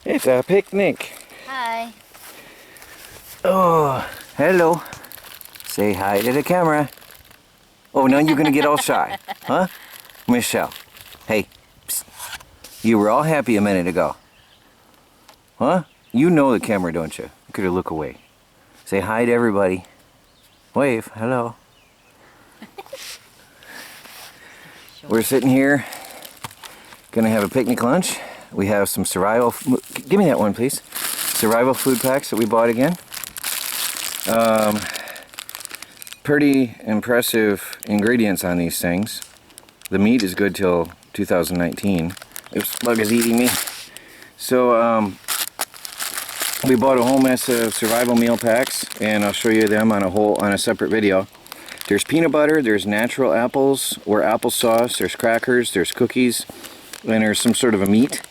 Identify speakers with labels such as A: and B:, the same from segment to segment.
A: It's a picnic.
B: Hi.
A: Oh, hello. Say hi to the camera. Oh, now you're gonna get all shy, huh? Michelle, hey, psst. You were all happy a minute ago. Huh? You know the camera, don't you? Look at her look away. Say hi to everybody. Wave, hello. We're sitting here, gonna have a picnic lunch. We have some survival, give me that one please. Survival food packs that we bought again. Pretty impressive ingredients on these things. The meat is good till 2019. This bug is eating me. So we bought a whole mess of survival meal packs, and I'll show you them on a separate video. There's peanut butter, there's natural apples or applesauce, there's crackers, there's cookies, and there's some sort of a meat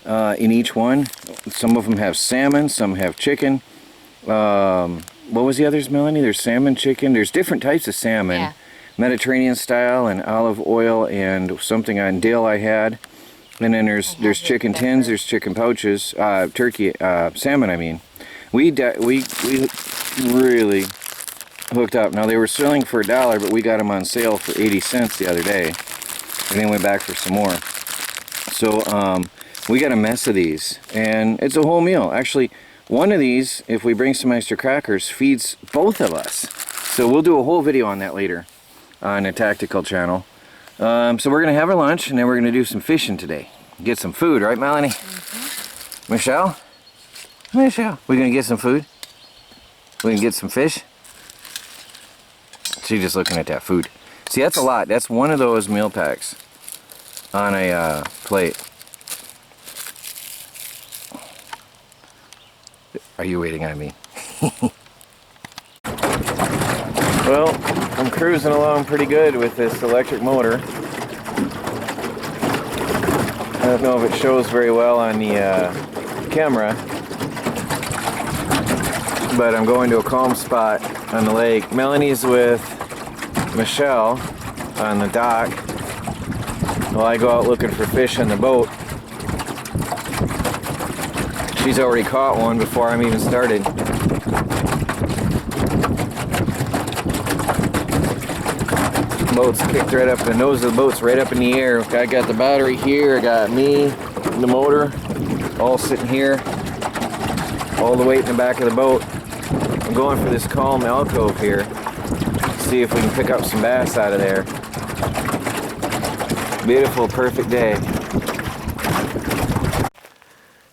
A: in each one. Some of them have salmon, some have chicken. What was the others, Melanie? There's salmon, chicken. There's different types of salmon.
B: Yeah.
A: Mediterranean style and olive oil and something on dill I had. And then there's chicken tins, there's chicken pouches, turkey, salmon I mean. We really hooked up. Now they were selling for $1, but we got them on sale for 80 cents the other day. And then went back for some more. So we got a mess of these, and it's a whole meal. Actually, one of these, if we bring some extra crackers, feeds both of us. So we'll do a whole video on that later on the tactical channel. So we're gonna have our lunch, and then we're gonna do some fishing today. Get some food, right, Melanie? Mm-hmm. Michelle? Michelle, we gonna get some food? We gonna get some fish? She's just looking at that food. See, that's a lot. That's one of those meal packs on a plate. Are you waiting on me? Well, I'm cruising along pretty good with this electric motor. I don't know if it shows very well on the camera, but I'm going to a calm spot on the lake. Melanie's with Michelle on the dock while I go out looking for fish on the boat. She's already caught one before I'm even started. Boat's kicked right up, the nose of the boat's right up in the air. I got the battery here, I got me, the motor, all sitting here, all the way in the back of the boat. I'm going for this calm alcove here, see if we can pick up some bass out of there. Beautiful, perfect day.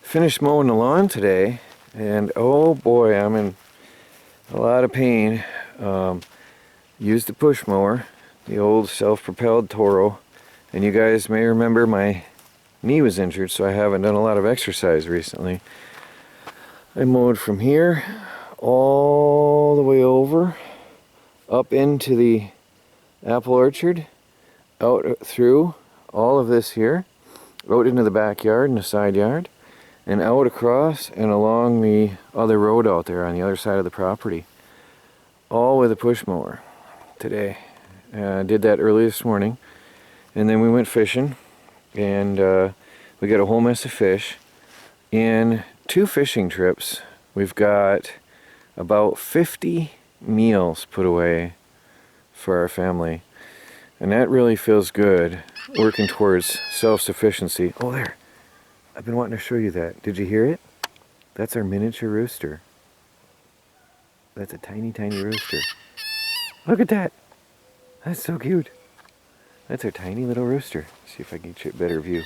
A: Finished mowing the lawn today, and oh boy, I'm in a lot of pain. Used the push mower, the old self-propelled Toro, and you guys may remember my knee was injured, so I haven't done a lot of exercise recently. I mowed from here all the way over, up into the apple orchard, out through all of this here, out into the backyard and the side yard, and out across and along the other road out there on the other side of the property. All with a push mower today. Did that early this morning. And then we went fishing, and we got a whole mess of fish. In 2 fishing trips, we've got about 50 meals put away for our family. And that really feels good, working towards self-sufficiency. Oh, there. I've been wanting to show you that. Did you hear it? That's our miniature rooster. That's a tiny, tiny rooster. Look at that. That's so cute. That's our tiny little rooster. Let's see if I can get you a better view.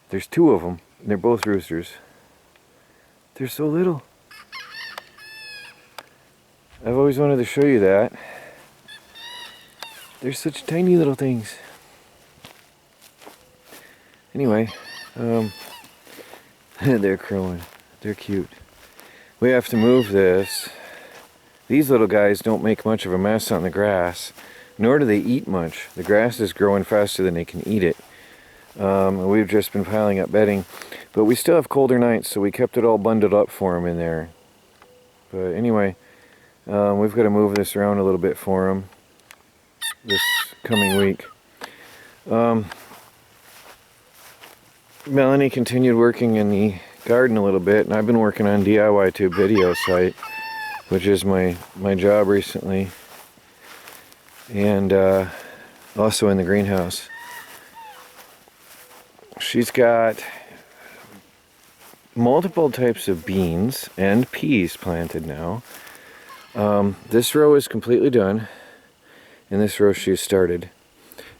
A: There's 2 of them, and they're both roosters. They're so little. I've always wanted to show you that. They're such tiny little things. Anyway, they're crowing. They're cute. We have to move this. These little guys don't make much of a mess on the grass, nor do they eat much. The grass is growing faster than they can eat it. We've just been piling up bedding, but we still have colder nights, so we kept it all bundled up for them in there. But anyway, we've got to move this around a little bit for them this coming week. Melanie continued working in the garden a little bit, and I've been working on DIY tube video site, which is my job recently, and also in the greenhouse. She's got multiple types of beans and peas planted now. This row is completely done, and this row she started,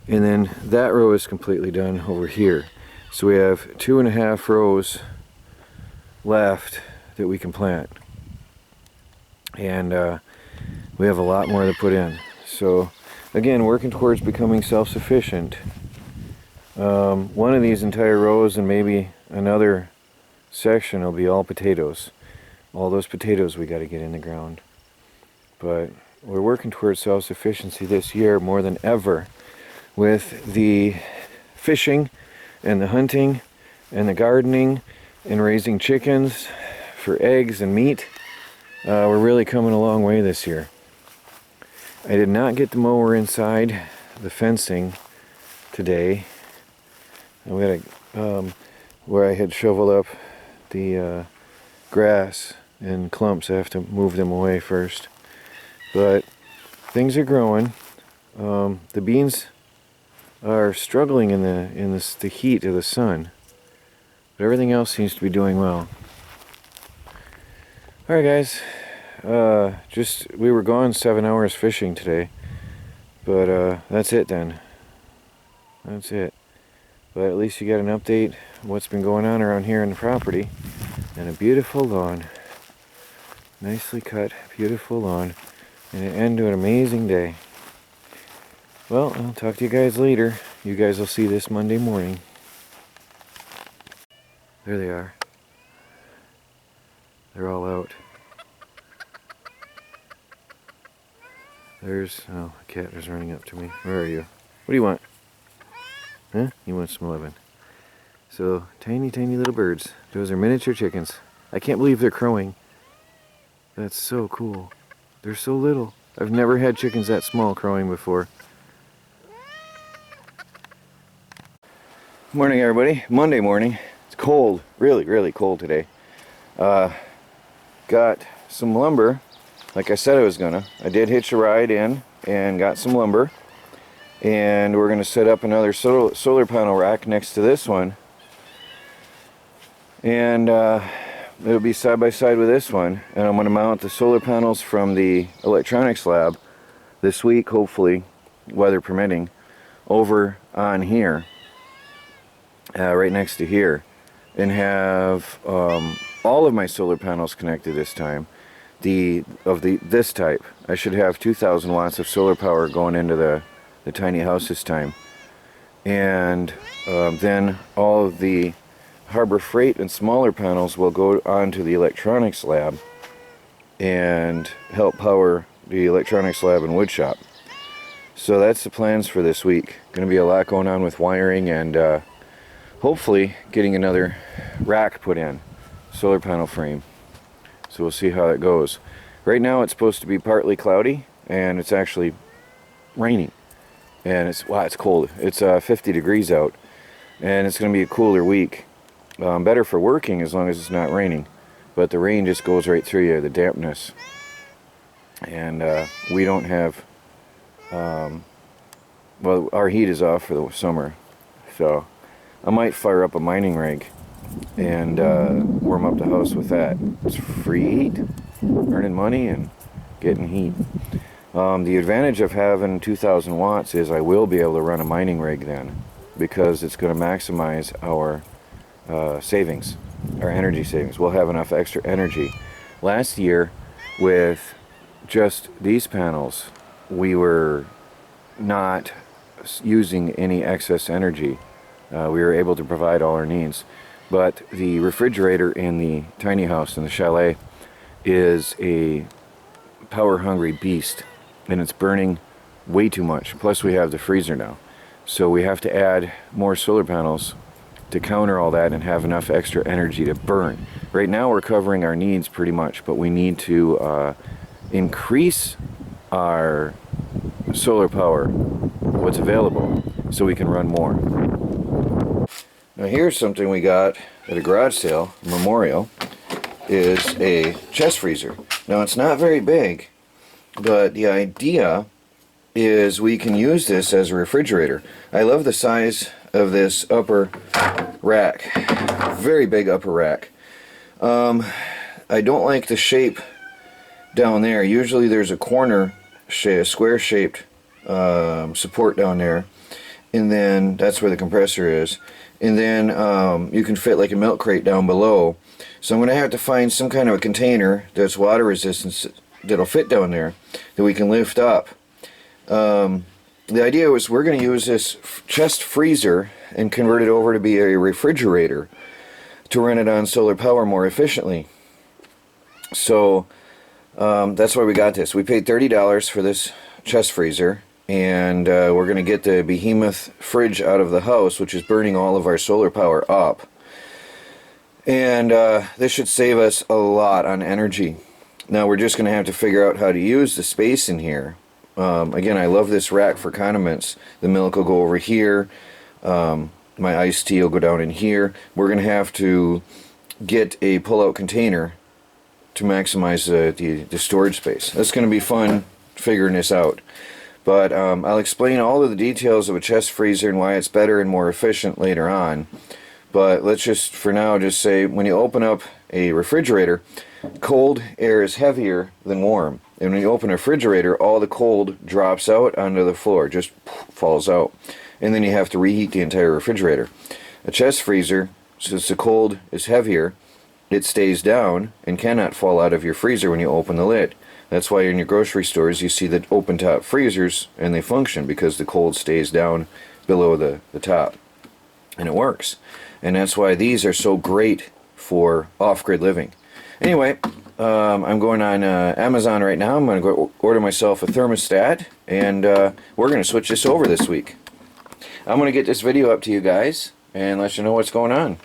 A: and then that row is completely done over here. So we have 2.5 rows left that we can plant, and we have a lot more to put in. So again, working towards becoming self-sufficient. One of these entire rows and maybe another section will be all potatoes. All those potatoes we got to get in the ground. But we're working towards self-sufficiency this year more than ever, with the fishing and the hunting and the gardening and raising chickens for eggs and meat. We're really coming a long way this year. I did not get the mower inside the fencing today. We had where I had shoveled up the grass and clumps. I have to move them away first. But things are growing. The beans are struggling in the heat of the sun, but everything else seems to be doing well. All right, guys. We were gone 7 hours fishing today, but that's it then. That's it. But at least you got an update on what's been going on around here on the property, and a beautiful lawn. Nicely cut, beautiful lawn, and an end to an amazing day. Well, I'll talk to you guys later. You guys will see this Monday morning. There they are. They're all out. There's, oh, a cat is running up to me. Where are you? What do you want? Huh? You want some lovin'. So, tiny, tiny little birds. Those are miniature chickens. I can't believe they're crowing. That's so cool. They're so little. I've never had chickens that small crowing before. Morning, everybody. Monday morning. It's cold. Really, really cold today. Got some lumber, like I said I was gonna. I did hitch a ride in and got some lumber. And we're going to set up another solar panel rack next to this one, and it'll be side by side with this one, and I'm going to mount the solar panels from the electronics lab this week, hopefully, weather permitting, over on here, right next to here, and have all of my solar panels connected this time. This type, I should have 2,000 watts of solar power going into the tiny house this time, and then all of the Harbor Freight and smaller panels will go onto the electronics lab and help power the electronics lab and wood shop. So that's the plans for this week. Going to be a lot going on with wiring, and hopefully getting another rack put in, solar panel frame. So we'll see how it goes. Right now it's supposed to be partly cloudy, and it's actually raining. And it's cold. It's 50 degrees out, and it's going to be a cooler week. Better for working as long as it's not raining, but the rain just goes right through you, the dampness. And we don't have, well, our heat is off for the summer, so I might fire up a mining rig and warm up the house with that. It's free heat, earning money and getting heat. The advantage of having 2,000 watts is I will be able to run a mining rig then, because it's going to maximize our savings, our energy savings. We'll have enough extra energy. Last year, with just these panels, we were not using any excess energy. We were able to provide all our needs. But the refrigerator in the tiny house in the chalet is a power-hungry beast, and it's burning way too much. Plus we have the freezer now, so we have to add more solar panels to counter all that and have enough extra energy to burn. Right now we're covering our needs pretty much, but we need to increase our solar power, what's available, so we can run more. Now here's something we got at a garage sale, memorial, is a chest freezer. Now it's not very big, but the idea is we can use this as a refrigerator. I love the size of this upper rack. Very big upper rack. I don't like the shape down there. Usually there's a corner, square shaped support down there, and then that's where the compressor is, and then you can fit like a milk crate down below. So I'm going to have to find some kind of a container that's water resistant that'll fit down there that we can lift up. The idea was we're going to use this chest freezer and convert it over to be a refrigerator to run it on solar power more efficiently. So that's why we got this. We paid $30 for this chest freezer, and we're going to get the behemoth fridge out of the house, which is burning all of our solar power up. And this should save us a lot on energy. Now we're just going to have to figure out how to use the space in here. Again, I love this rack for condiments. The milk will go over here. My iced tea will go down in here. We're going to have to get a pull-out container to maximize the storage space. That's going to be fun figuring this out. But I'll explain all of the details of a chest freezer and why it's better and more efficient later on. But let's just, for now, just say when you open up a refrigerator, cold air is heavier than warm. And when you open a refrigerator, all the cold drops out onto the floor, just falls out. And then you have to reheat the entire refrigerator. A chest freezer, since the cold is heavier, it stays down and cannot fall out of your freezer when you open the lid. That's why in your grocery stores you see the open top freezers, and they function because the cold stays down below the top. And it works. And that's why these are so great for off-grid living. Anyway, I'm going on Amazon right now. I'm going to go order myself a thermostat, and we're going to switch this over this week. I'm going to get this video up to you guys and let you know what's going on.